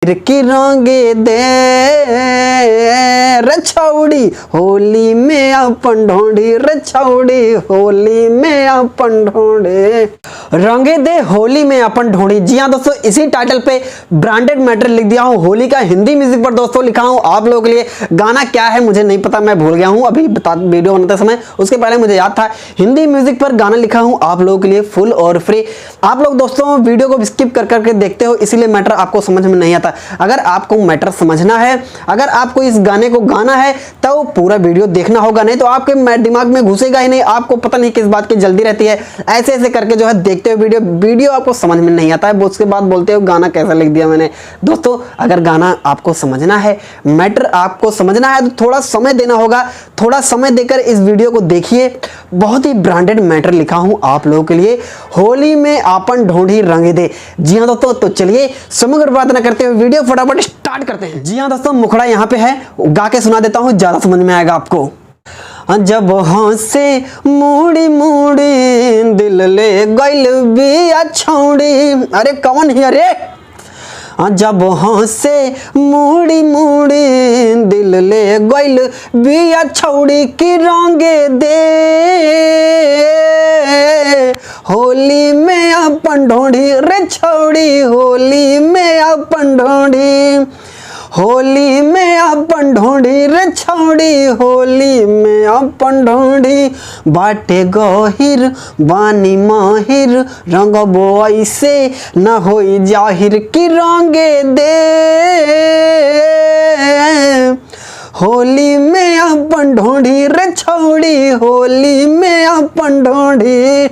जाहिर की रंगे दे रे छौड़ी होली में अपन ढोंडी, रे छौड़ी होली में अपन ढोंडी, रंगे दे होली में अपन ढोंडी। जी हाँ दोस्तों, इसी टाइटल पे ब्रांडेड मैटर लिख दिया हूँ होली का हिंदी म्यूजिक पर दोस्तों लिखा हूँ आप लोगों के लिए। गाना क्या है मुझे नहीं पता, मैं भूल गया हूँ अभी वीडियो बनाते समय, उसके पहले मुझे याद था। हिंदी म्यूजिक पर गाना लिखा हूँ आप लोगों के लिए फुल और फ्री। आप लोग दोस्तों वीडियो को स्किप कर करके देखते हो, इसीलिए मैटर आपको समझ में नहीं आता। अगर आपको मैटर समझना है, अगर आपको इस गाने को गाना है तो पूरा वीडियो देखना होगा, नहीं तो आपके दिमाग में घुसेगा ही नहीं। आपको पता नहीं किस बात की जल्दी रहती है, ऐसे ऐसे करके जो है देखते हो वीडियो आपको समझ में नहीं आता है, उसके बाद बोलते हो गाना कैसा लिख दिया मैंने। दोस्तों अगर गाना आपको समझना है, मैटर आपको समझना है तो थोड़ा समय देना होगा। थोड़ा समय देकर इस वीडियो को देखिए, बहुत ही ब्रांडेड मैटर लिखा हूं आप लोगों के लिए, होली में आपन ढोंढी रंग दे। जी हाँ दोस्तों, तो चलिए समग्र बात ना करते हुए वीडियो फटाफट स्टार्ट करते हैं। जी हाँ दोस्तों, मुखड़ा यहाँ पे है, गा के सुना देता हूँ, ज्यादा समझ में आएगा आपको। जब हंसे मुड़ी मुड़ी दिल ले गइल बिया छौड़ी, अरे कौन ही अरे, जब हंसे मुड़ी मुड़ी दिल ले गइल बिया छौड़ी की रंगे दे होली में अपन ढोंढी, रे छौड़ी होली में अपन ढोंढी, होली में अपन ढोंढी, रे छौड़ी होली में अपन ढोंढी, बाटे गहिर बानी माहिर रंगबो ऐसे न होई जाहिर की रंगे दे होली में अपन ढोंढी, रे छौड़ी होली में अपन ढोंढी।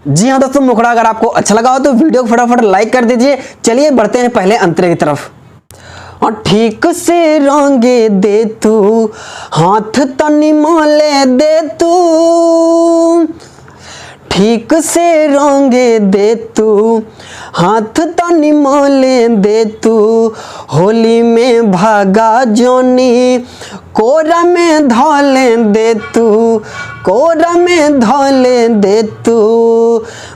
जी हाँ दोस्तों, मुखड़ा अगर आपको अच्छा लगा हो तो वीडियो को फटाफट लाइक कर दीजिए। चलिए बढ़ते हैं पहले अंतरे की तरफ। और ठीक से रंगे दे तू हाथ तनी मोले दे तू, ठीक से रंगे दे तू हाथ तनी मोले दे तू, होली में भागा जोनी कोरा में धोले दे तू, कोरा में धोले दे तू,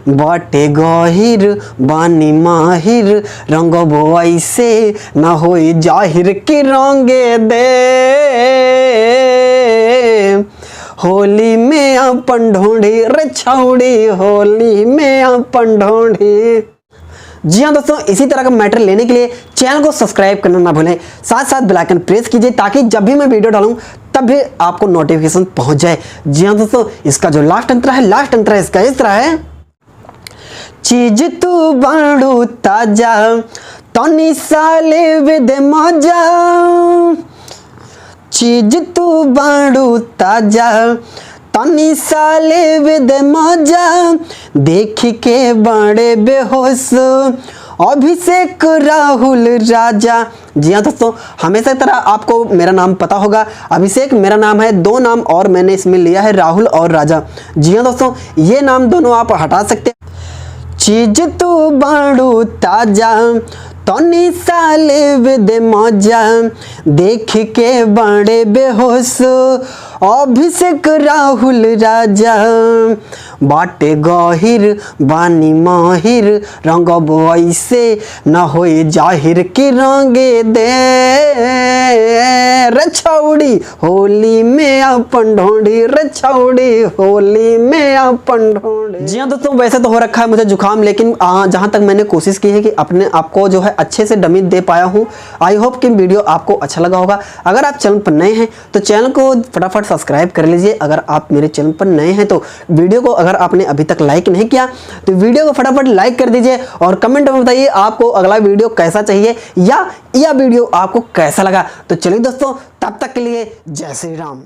बाटे गहिर बानी माहिर रंगबो ऐसे न होई जाहिर की रंगे दे होली में अपन ढोंढी, रे छौड़ी होली में अपन ढोंढी। जी हाँ दोस्तों, इसी तरह का मैटर लेने के लिए चैनल को सब्सक्राइब करना ना भूलें, साथ साथ बेल आइकन प्रेस कीजिए ताकि जब भी मैं वीडियो डालूं तब भी आपको नोटिफिकेशन पहुंच जाए। जी हाँ दोस्तों, इसका जो लास्ट अंतरा है इसका इस तरह है। चीज तू बाड़ू ताजा तनी साले विदे मजा, चीज तू बाड़ू ताजा तनी साले विदे मजा, देख के बड़े बेहोश अभिषेक राहुल राजा। जी हाँ दोस्तों, हमेशा की तरह आपको मेरा नाम पता होगा, अभिषेक मेरा नाम है, दो नाम और मैंने इसमें लिया है राहुल और राजा। जी हाँ दोस्तों, ये नाम दोनों आप हटा सकते हैं। चीज तू बाड़ू ताजा तनी साले विदे मजा, देख के बड़े बेहोश अभिषेक राहुल राजा, बाटे गहिर बानी माहिर रंगबो ऐसे न होई जाहिर की रंगे दे रे छौड़ी होली में अपन ढोंढी, रे छौड़ी होली में अपन ढोंढी। जी हाँ दोस्तों, वैसे तो हो रखा है मुझे जुकाम, लेकिन जहां तक मैंने कोशिश की है कि अपने आपको जो है अच्छे से डमी दे पाया हूं। आई होप कि वीडियो आपको अच्छा लगा होगा। अगर आप चैनल पर नए हैं तो चैनल को फटाफट सब्सक्राइब कर लीजिए। अगर आप मेरे चैनल पर नए हैं तो वीडियो को अगर आपने अभी तक लाइक नहीं किया तो वीडियो को फटाफट लाइक कर दीजिए और कमेंट में बताइए आपको अगला वीडियो कैसा चाहिए या वीडियो आपको कैसा लगा। तो चलिए दोस्तों, तब तक के लिए जय श्री राम।